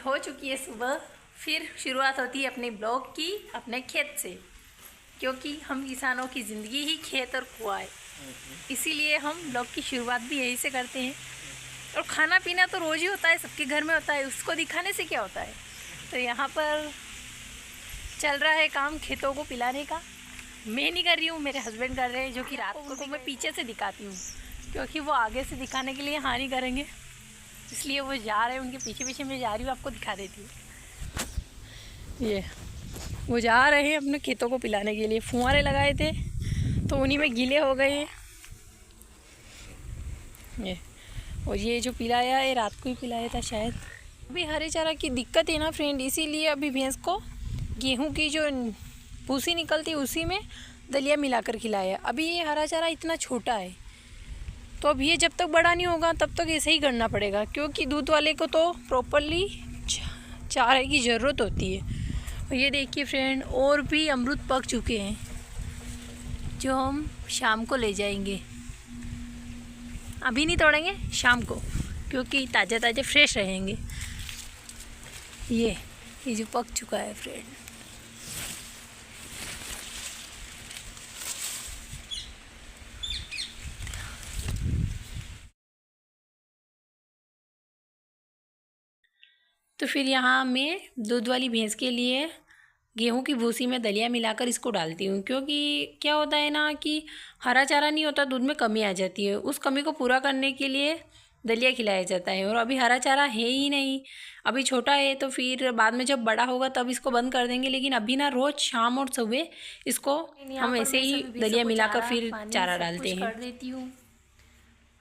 हो चुकी है सुबह। फिर शुरुआत होती है अपने ब्लॉग की अपने खेत से, क्योंकि हम किसानों की ज़िंदगी ही खेत और कुआं है, इसीलिए हम ब्लॉग की शुरुआत भी यहीं से करते हैं। और खाना पीना तो रोज़ ही होता है, सबके घर में होता है, उसको दिखाने से क्या होता है। तो यहाँ पर चल रहा है काम खेतों को पिलाने का। मैं नहीं कर रही हूँ, मेरे हस्बैंड कर रहे हैं, जो कि रात को उनको मैं पीछे से दिखाती हूँ, क्योंकि वो आगे से दिखाने के लिए हानि करेंगे, इसलिए वो जा रहे हैं उनके पीछे पीछे मैं जा रही हूँ। आपको दिखा देती हूँ, ये वो जा रहे हैं अपने खेतों को पिलाने के लिए। फुहारे लगाए थे तो उन्हीं में गीले हो गए हैं ये। और ये जो पिलाया है रात को ही पिलाया था शायद। अभी हरे चारा की दिक्कत है ना फ्रेंड, इसीलिए अभी भैंस को गेहूं की जो भूसी निकलती है उसी में दलिया मिलाकर खिलाया। अभी ये हरा चारा इतना छोटा है, तो अब ये जब तक बड़ा नहीं होगा तब तक ऐसे ही करना पड़ेगा, क्योंकि दूध वाले को तो प्रॉपरली चारे की ज़रूरत होती है। और ये देखिए फ्रेंड, और भी अमरूद पक चुके हैं जो हम शाम को ले जाएंगे। अभी नहीं तोड़ेंगे, शाम को, क्योंकि ताज़ा ताज़ा फ्रेश रहेंगे। ये जो पक चुका है फ्रेंड। तो फिर यहाँ मैं दूध वाली भैंस के लिए गेहूं की भूसी में दलिया मिलाकर इसको डालती हूँ, क्योंकि क्या होता है ना कि हरा चारा नहीं होता, दूध में कमी आ जाती है। उस कमी को पूरा करने के लिए दलिया खिलाया जाता है। और अभी हरा चारा है ही नहीं, अभी छोटा है, तो फिर बाद में जब बड़ा होगा तब इसको बंद कर देंगे। लेकिन अभी ना रोज़ शाम और सुबह इसको हम ऐसे ही दलिया मिलाकर फिर चारा डालते हैं। कर देती हूँ।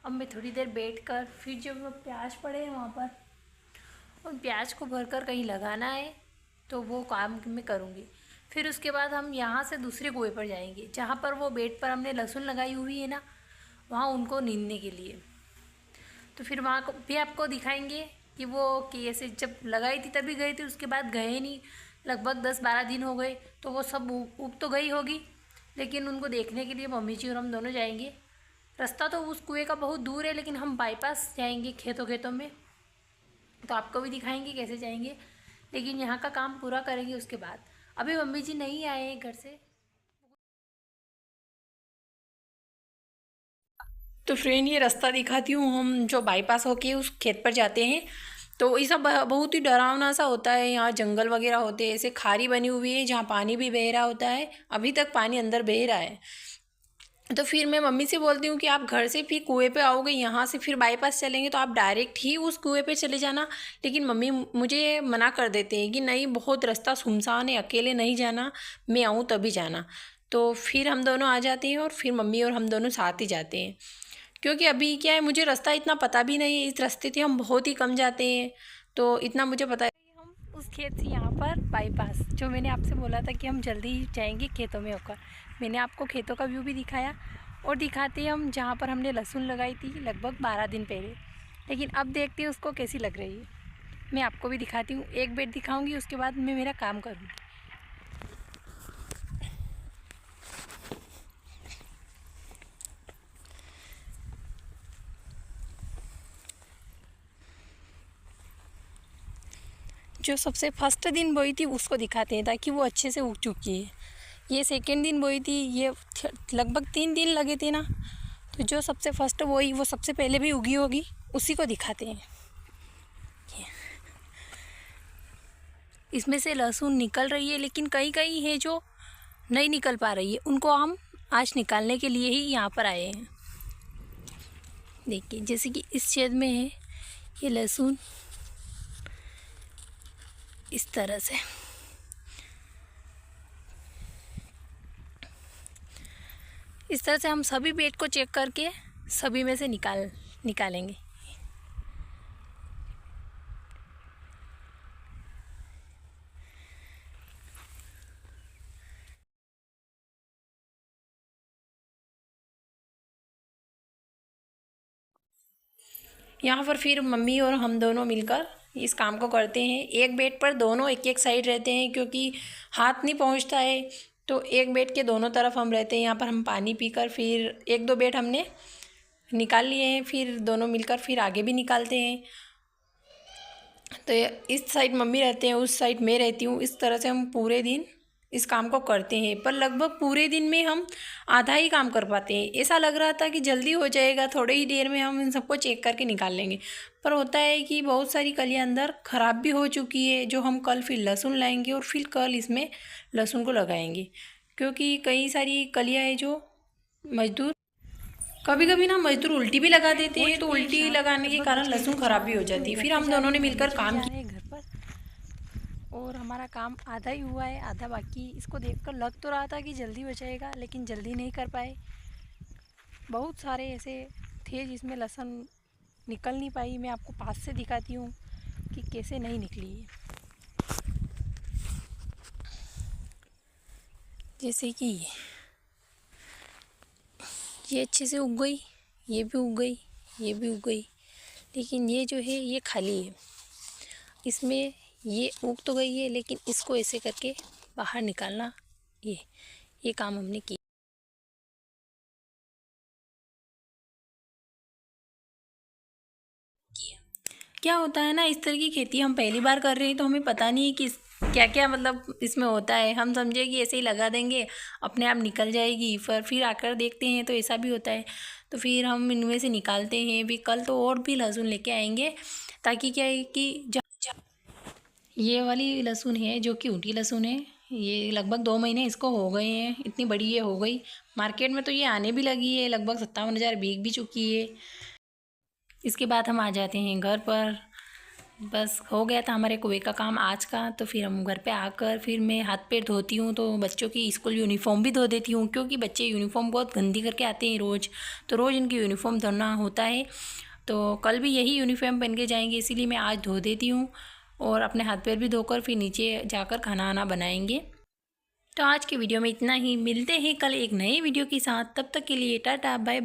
अब मैं थोड़ी देर बैठ कर फिर जब प्याज पड़े हैं वहाँ पर, उन प्याज को भरकर कहीं लगाना है तो वो काम मैं करूँगी। फिर उसके बाद हम यहाँ से दूसरे कुएं पर जाएंगे, जहाँ पर वो बेड पर हमने लहसुन लगाई हुई है ना, वहाँ उनको नींदने के लिए। तो फिर वहाँ को भी आपको दिखाएंगे कि वो कि ऐसे जब लगाई थी तभी गए थे, उसके बाद गए नहीं। लगभग 10-12 दिन हो गए, तो वो सब उग तो गई होगी, लेकिन उनको देखने के लिए मम्मी जी और हम दोनों जाएंगे। रास्ता तो उस कुएँ का बहुत दूर है, लेकिन हम बाईपास जाएंगे खेतों में, तो आपको भी दिखाएंगे कैसे जाएंगे। लेकिन यहाँ का काम पूरा करेंगे उसके बाद। अभी मम्मी जी नहीं आए हैं घर से। तो फ्रेंड ये रास्ता दिखाती हूँ, हम जो बाईपास होके उस खेत पर जाते हैं, तो ये सब बहुत ही डरावना सा होता है। यहाँ जंगल वगैरह होते हैं, ऐसे खारी बनी हुई है जहाँ पानी भी बह रहा होता है, अभी तक पानी अंदर बह रहा है। तो फिर मैं मम्मी से बोलती हूँ कि आप घर से फिर कुएं पे आओगे, यहाँ से फिर बाईपास चलेंगे तो आप डायरेक्ट ही उस कुएं पे चले जाना। लेकिन मम्मी मुझे मना कर देते हैं कि नहीं, बहुत रास्ता सुनसान है, अकेले नहीं जाना, मैं आऊँ तभी जाना। तो फिर हम दोनों आ जाते हैं और फिर मम्मी और हम दोनों साथ ही जाते हैं, क्योंकि अभी क्या है, मुझे रास्ता इतना पता भी नहीं है। इस रास्ते से हम बहुत ही कम जाते हैं, तो इतना मुझे पता है। हम उस खेत से यहाँ पर बाईपास, जो मैंने आपसे बोला था कि हम जल्दी जाएंगे खेतों में होकर, मैंने आपको खेतों का व्यू भी दिखाया। और दिखाते हैं हम जहाँ पर हमने लहसुन लगाई थी लगभग 12 दिन पहले। लेकिन अब देखते हैं उसको कैसी लग रही है, मैं आपको भी दिखाती हूँ। एक बेड दिखाऊँगी, उसके बाद मैं मेरा काम करूँगी। जो सबसे फर्स्ट दिन बोई थी उसको दिखाते हैं, ताकि वो अच्छे से उग चुकी है। ये सेकेंड दिन बोई थी, ये लगभग 3 दिन लगे थे ना, तो जो सबसे फर्स्ट बोई वो सबसे पहले भी उगी होगी, उसी को दिखाते हैं। इसमें से लहसुन निकल रही है, लेकिन कई कई है जो नहीं निकल पा रही है, उनको हम आज निकालने के लिए ही यहाँ पर आए हैं। देखिए जैसे कि इस छेद में है ये लहसुन, इस तरह से। इस तरह से हम सभी बेड को चेक करके सभी में से निकालेंगे। यहाँ पर फिर मम्मी और हम दोनों मिलकर इस काम को करते हैं। एक बेड पर दोनों एक एक साइड रहते हैं, क्योंकि हाथ नहीं पहुँचता है, तो एक बेड के दोनों तरफ हम रहते हैं। यहाँ पर हम पानी पीकर फिर 1-2 बेड हमने निकाल लिए हैं, फिर दोनों मिलकर फिर आगे भी निकालते हैं। तो इस साइड मम्मी रहते हैं, उस साइड मैं रहती हूँ। इस तरह से हम पूरे दिन इस काम को करते हैं, पर लगभग पूरे दिन में हम आधा ही काम कर पाते हैं। ऐसा लग रहा था कि जल्दी हो जाएगा, थोड़े ही देर में हम इन सबको चेक करके निकाल लेंगे, पर होता है कि बहुत सारी कलियाँ अंदर ख़राब भी हो चुकी है, जो हम कल फिर लहसुन लाएंगे और फिर कल इसमें लहसुन को लगाएंगे। क्योंकि कई सारी कलियाँ हैं जो मजदूर कभी कभी ना मजदूर उल्टी भी लगा देते हैं, तो उल्टी लगाने के कारण लहसुन ख़राब भी हो जाती है। फिर हम दोनों ने मिलकर काम किया घर पर, और हमारा काम आधा ही हुआ है, आधा बाकी। इसको देखकर लग तो रहा था कि जल्दी हो जाएगा, लेकिन जल्दी नहीं कर पाए। बहुत सारे ऐसे थे जिसमें लहसुन निकल नहीं पाई। मैं आपको पास से दिखाती हूँ कि कैसे नहीं निकली है। जैसे कि ये अच्छे से उग गई, ये भी उग गई, ये भी उग गई, लेकिन ये जो है ये खाली है। इसमें ये उग तो गई है, लेकिन इसको ऐसे करके बाहर निकालना, ये काम हमने किया। क्या होता है ना, इस तरह की खेती हम पहली बार कर रहे हैं, तो हमें पता नहीं है कि क्या क्या मतलब इसमें होता है। हम समझे कि ऐसे ही लगा देंगे, अपने आप निकल जाएगी, फिर आकर देखते हैं तो ऐसा भी होता है। तो फिर हम इनमें से निकालते हैं भी। कल तो और भी लहसुन लेके आएंगे, ताकि क्या है कि ये वाली लहसुन है जो कि ऊँटी लहसुन है। ये लगभग 2 महीने इसको हो गए हैं, इतनी बड़ी ये हो गई। मार्केट में तो ये आने भी लगी है, लगभग 57,000 बिक भी चुकी है। इसके बाद हम आ जाते हैं घर पर। बस हो गया था हमारे कुएं का काम आज का। तो फिर हम घर पे आकर फिर मैं हाथ पैर धोती हूँ, तो बच्चों की स्कूल यूनिफॉर्म भी धो देती हूँ, क्योंकि बच्चे यूनिफॉर्म बहुत गंदी करके आते हैं रोज़। तो रोज़ इनकी यूनिफॉर्म धोना होता है। तो कल भी यही यूनिफॉर्म पहन के जाएंगे, इसीलिए मैं आज धो देती हूँ। और अपने हाथ पैर भी धोकर फिर नीचे जाकर खाना आना बनाएंगे। तो आज की वीडियो में इतना ही। मिलते हैं कल एक नए वीडियो के साथ, तब तक के लिए टाटा बाय।